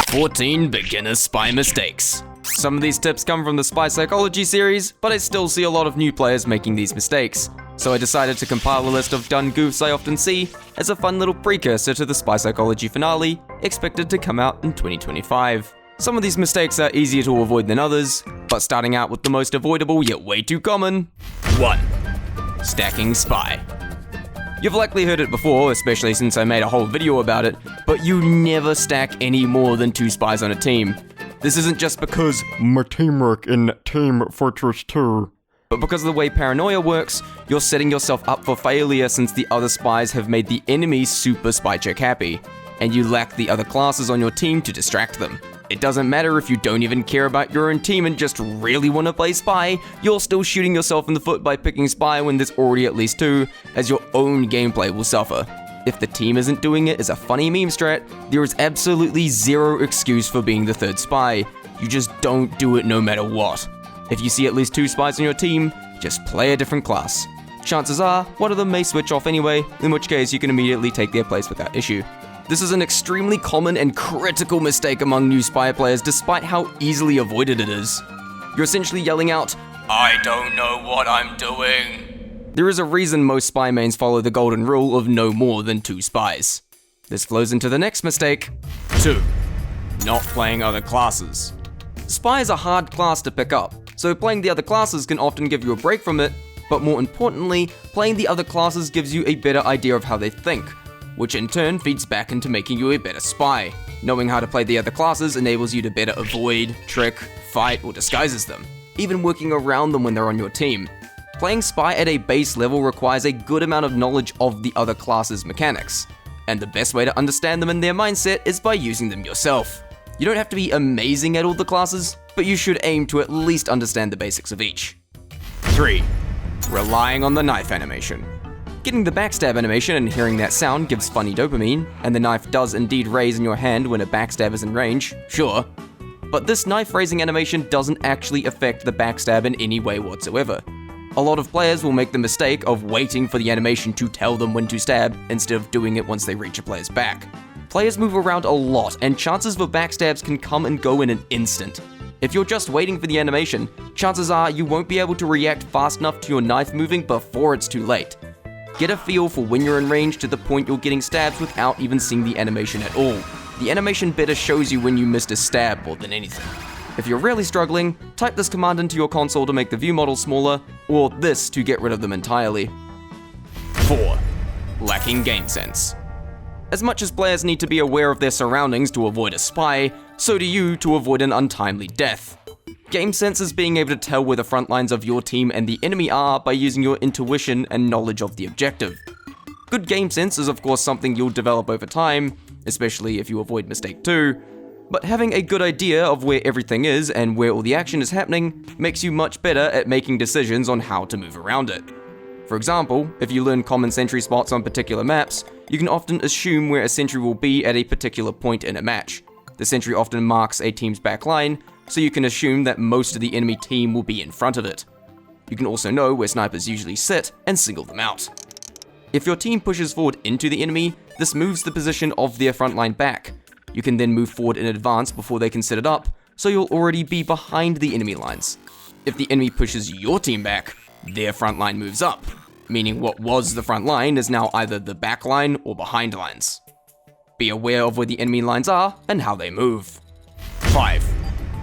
"14 beginner spy mistakes." Some of these tips come from the Spy Psychology series, but I still see a lot of new players making these mistakes. So I decided to compile a list of done goofs I often see as a fun little precursor to the Spy Psychology finale, expected to come out in 2025. Some of these mistakes are easier to avoid than others, but starting out with the most avoidable yet way too common. 1. Stacking spy. You've likely heard it before, especially since I made a whole video about it, but you never stack any more than 2 spies on a team. This isn't just because my teamwork in Team Fortress 2. But because of the way paranoia works, you're setting yourself up for failure since the other spies have made the enemy super spy check happy, and you lack the other classes on your team to distract them. It doesn't matter if you don't even care about your own team and just really want to play spy, you're still shooting yourself in the foot by picking spy when there's already at least 2, as your own gameplay will suffer. If the team isn't doing it as a funny meme strat, there is absolutely zero excuse for being the 3rd spy. You just don't do it no matter what. If you see at least 2 spies on your team, just play a different class. Chances are, one of them may switch off anyway, in which case you can immediately take their place without issue. This is an extremely common and critical mistake among new spy players despite how easily avoided it is. You're essentially yelling out, "I don't know what I'm doing." There is a reason most spy mains follow the golden rule of no more than 2 spies. This flows into the next mistake. 2. Not playing other classes. Spy is a hard class to pick up, so playing the other classes can often give you a break from it, but more importantly, playing the other classes gives you a better idea of how they think, which in turn feeds back into making you a better spy. Knowing how to play the other classes enables you to better avoid, trick, fight, or disguises them, even working around them when they're on your team. Playing spy at a base level requires a good amount of knowledge of the other classes' mechanics, and the best way to understand them and their mindset is by using them yourself. You don't have to be amazing at all the classes, but you should aim to at least understand the basics of each. 3. Relying on the knife animation. Getting the backstab animation and hearing that sound gives funny dopamine, and the knife does indeed raise in your hand when a backstab is in range, sure. But this knife raising animation doesn't actually affect the backstab in any way whatsoever. A lot of players will make the mistake of waiting for the animation to tell them when to stab instead of doing it once they reach a player's back. Players move around a lot, and chances for backstabs can come and go in an instant. If you're just waiting for the animation, chances are you won't be able to react fast enough to your knife moving before it's too late. Get a feel for when you're in range to the point you're getting stabs without even seeing the animation at all. The animation better shows you when you missed a stab more than anything. If you're really struggling, type this command into your console to make the view models smaller, or this to get rid of them entirely. 4. Lacking game sense. As much as players need to be aware of their surroundings to avoid a spy, so do you to avoid an untimely death. Game sense is being able to tell where the front lines of your team and the enemy are by using your intuition and knowledge of the objective. Good game sense is of course something you'll develop over time, especially if you avoid mistake 2, but having a good idea of where everything is and where all the action is happening makes you much better at making decisions on how to move around it. For example, if you learn common sentry spots on particular maps, you can often assume where a sentry will be at a particular point in a match. The sentry often marks a team's back line, so you can assume that most of the enemy team will be in front of it. You can also know where snipers usually sit and single them out. If your team pushes forward into the enemy, this moves the position of their front line back. You can then move forward in advance before they can set it up, so you'll already be behind the enemy lines. If the enemy pushes your team back, their front line moves up, meaning what was the front line is now either the back line or behind lines. Be aware of where the enemy lines are and how they move. 5.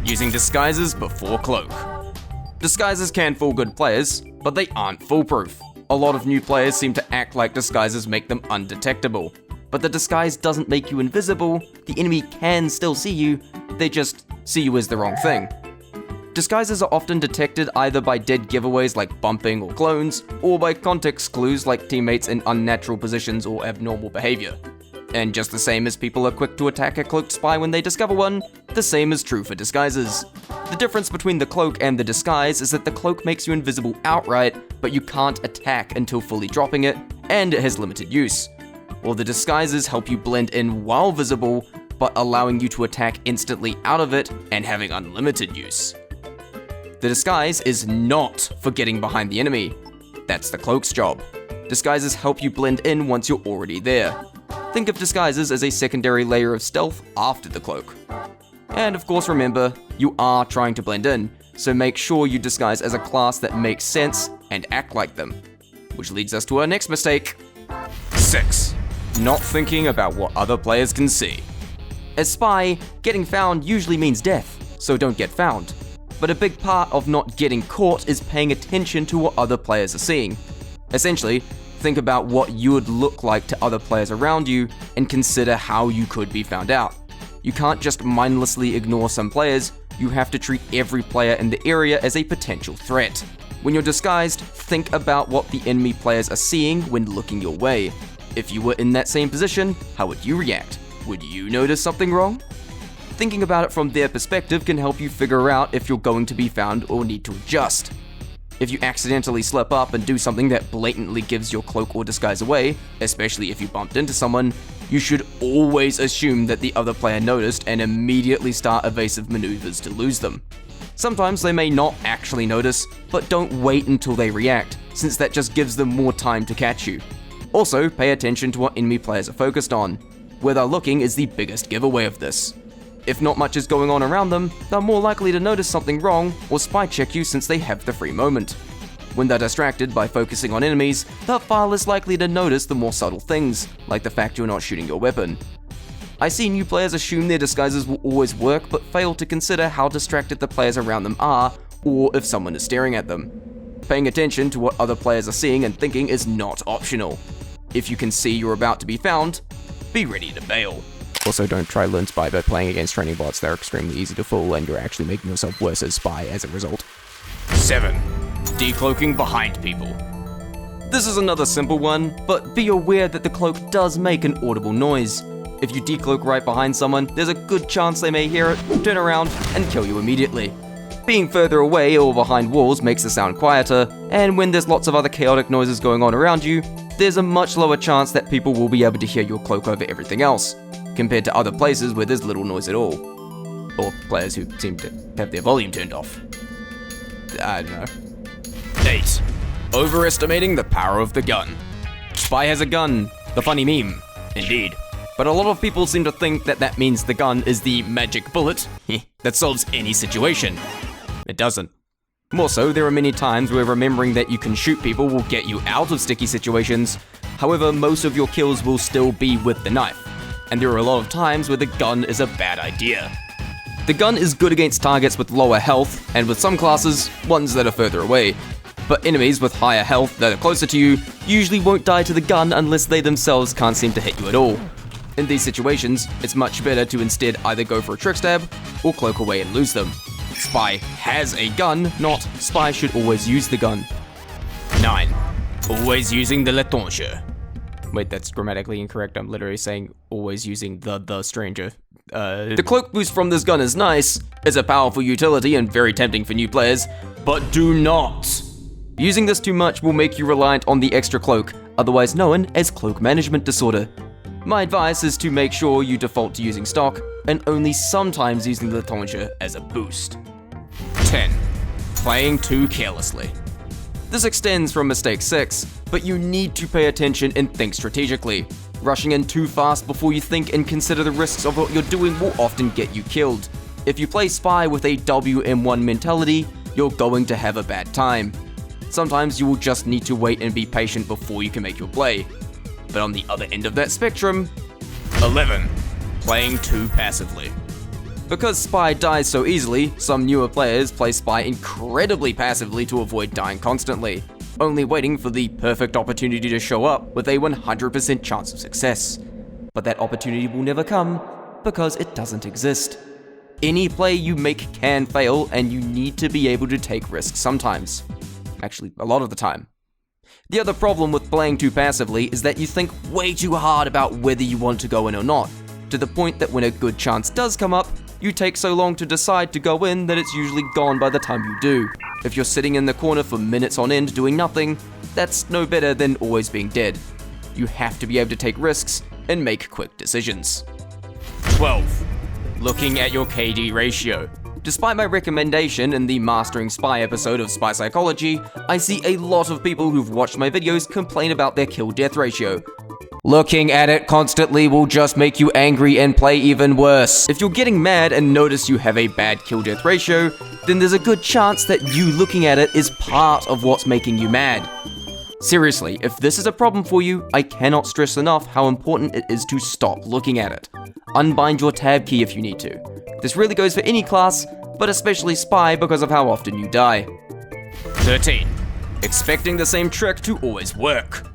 Using disguises before cloak. Disguises can fool good players, but they aren't foolproof. A lot of new players seem to act like disguises make them undetectable. But the disguise doesn't make you invisible, the enemy can still see you, they just see you as the wrong thing. Disguises are often detected either by dead giveaways like bumping or clones, or by context clues like teammates in unnatural positions or abnormal behavior. And just the same as people are quick to attack a cloaked spy when they discover one, the same is true for disguises. The difference between the cloak and the disguise is that the cloak makes you invisible outright, but you can't attack until fully dropping it, and it has limited use. While the disguises help you blend in while visible, but allowing you to attack instantly out of it and having unlimited use. The disguise is not for getting behind the enemy. That's the cloak's job. Disguises help you blend in once you're already there. Think of disguises as a secondary layer of stealth after the cloak. And of course remember, you are trying to blend in, so make sure you disguise as a class that makes sense and act like them. Which leads us to our next mistake. 6. Not thinking about what other players can see. As Spy, getting found usually means death, so don't get found. But a big part of not getting caught is paying attention to what other players are seeing. Essentially, think about what you would look like to other players around you and consider how you could be found out. You can't just mindlessly ignore some players, you have to treat every player in the area as a potential threat. When you're disguised, think about what the enemy players are seeing when looking your way. If you were in that same position, how would you react? Would you notice something wrong? Thinking about it from their perspective can help you figure out if you're going to be found or need to adjust. If you accidentally slip up and do something that blatantly gives your cloak or disguise away, especially if you bumped into someone, you should always assume that the other player noticed and immediately start evasive maneuvers to lose them. Sometimes they may not actually notice, but don't wait until they react, since that just gives them more time to catch you. Also, pay attention to what enemy players are focused on. Where they're looking is the biggest giveaway of this. If not much is going on around them, they're more likely to notice something wrong or spy check you since they have the free moment. When they're distracted by focusing on enemies, they're far less likely to notice the more subtle things, like the fact you're not shooting your weapon. I see new players assume their disguises will always work but fail to consider how distracted the players around them are, or if someone is staring at them. Paying attention to what other players are seeing and thinking is not optional. If you can see you're about to be found, be ready to bail. Also, don't try learn Spy by playing against training bots. They're extremely easy to fool, and you're actually making yourself worse as Spy as a result. 7. Decloaking behind people. This is another simple one, but be aware that the cloak does make an audible noise. If you decloak right behind someone, there's a good chance they may hear it, turn around, and kill you immediately. Being further away or behind walls makes the sound quieter, and when there's lots of other chaotic noises going on around you, there's a much lower chance that people will be able to hear your cloak over everything else, compared to other places where there's little noise at all. Or players who seem to have their volume turned off. I don't know. 8. Overestimating the power of the gun. Spy has a gun. The funny meme. Indeed. But a lot of people seem to think that that means the gun is the magic bullet that solves any situation. It doesn't. More so, there are many times where remembering that you can shoot people will get you out of sticky situations. However, most of your kills will still be with the knife. And there are a lot of times where the gun is a bad idea. The gun is good against targets with lower health, and with some classes, ones that are further away. But enemies with higher health that are closer to you usually won't die to the gun unless they themselves can't seem to hit you at all. In these situations, it's much better to instead either go for a trick stab or cloak away and lose them. Spy has a gun, not Spy should always use the gun. 9. Always using the l'étanche. Wait, that's grammatically incorrect. I'm literally saying always using the stranger. The cloak boost from this gun is nice, it's a powerful utility and very tempting for new players, but do not. Using this too much will make you reliant on the extra cloak, otherwise known as cloak management disorder. My advice is to make sure you default to using stock, and only sometimes using the l'étanche as a boost. 10. Playing too carelessly. This extends from mistake 6, but you need to pay attention and think strategically. Rushing in too fast before you think and consider the risks of what you're doing will often get you killed. If you play Spy with a WM1 mentality, you're going to have a bad time. Sometimes you will just need to wait and be patient before you can make your play. But on the other end of that spectrum, 11. Playing too passively. Because Spy dies so easily, some newer players play Spy incredibly passively to avoid dying constantly, only waiting for the perfect opportunity to show up with a 100% chance of success. But that opportunity will never come, because it doesn't exist. Any play you make can fail, and you need to be able to take risks sometimes. Actually, a lot of the time. The other problem with playing too passively is that you think way too hard about whether you want to go in or not, to the point that when a good chance does come up, you take so long to decide to go in that it's usually gone by the time you do. If you're sitting in the corner for minutes on end doing nothing, that's no better than always being dead. You have to be able to take risks and make quick decisions. 12. Looking at your KD ratio. Despite my recommendation in the Mastering Spy episode of Spy Psychology, I see a lot of people who've watched my videos complain about their kill-death ratio. Looking at it constantly will just make you angry and play even worse. If you're getting mad and notice you have a bad kill-death ratio, then there's a good chance that you looking at it is part of what's making you mad. Seriously, if this is a problem for you, I cannot stress enough how important it is to stop looking at it. Unbind your tab key if you need to. This really goes for any class, but especially Spy because of how often you die. 13. Expecting the same trick to always work.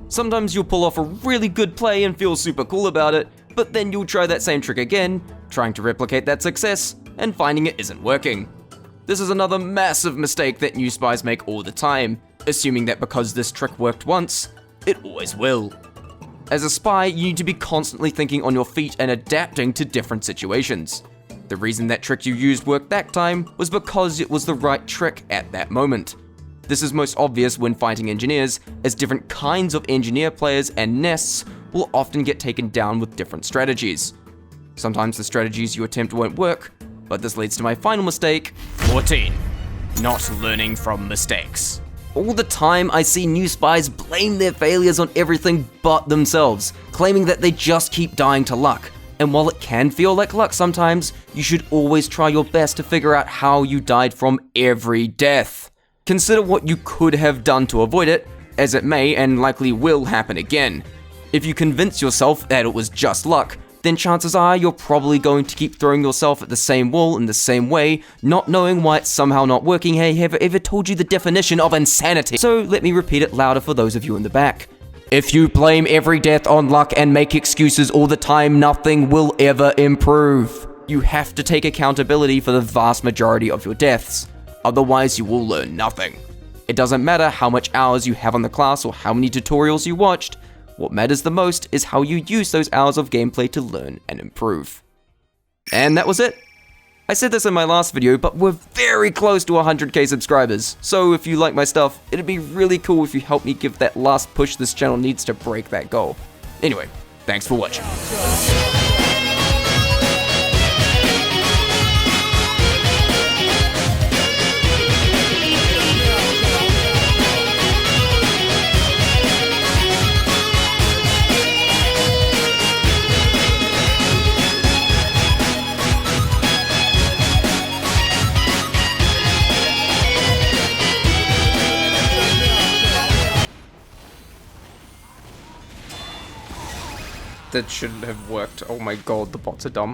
Sometimes you'll pull off a really good play and feel super cool about it, but then you'll try that same trick again, trying to replicate that success, and finding it isn't working. This is another massive mistake that new spies make all the time, assuming that because this trick worked once, it always will. As a spy, you need to be constantly thinking on your feet and adapting to different situations. The reason that trick you used worked that time was because it was the right trick at that moment. This is most obvious when fighting engineers, as different kinds of engineer players and nests will often get taken down with different strategies. Sometimes the strategies you attempt won't work, but this leads to my final mistake. 14. Not learning from mistakes. All the time I see new spies blame their failures on everything but themselves, claiming that they just keep dying to luck. And while it can feel like luck sometimes, you should always try your best to figure out how you died from every death. Consider what you could have done to avoid it, as it may and likely will happen again. If you convince yourself that it was just luck, then chances are you're probably going to keep throwing yourself at the same wall in the same way, not knowing why it's somehow not working. Hey, have I ever told you the definition of insanity? So let me repeat it louder for those of you in the back. If you blame every death on luck and make excuses all the time, nothing will ever improve. You have to take accountability for the vast majority of your deaths. Otherwise, you will learn nothing. It doesn't matter how much hours you have on the class or how many tutorials you watched. What matters the most is how you use those hours of gameplay to learn and improve. And that was it. I said this in my last video, but we're very close to 100k subscribers. So if you like my stuff, it'd be really cool if you help me give that last push this channel needs to break that goal. Anyway, thanks for watching. That shouldn't have worked. Oh my god, the bots are dumb.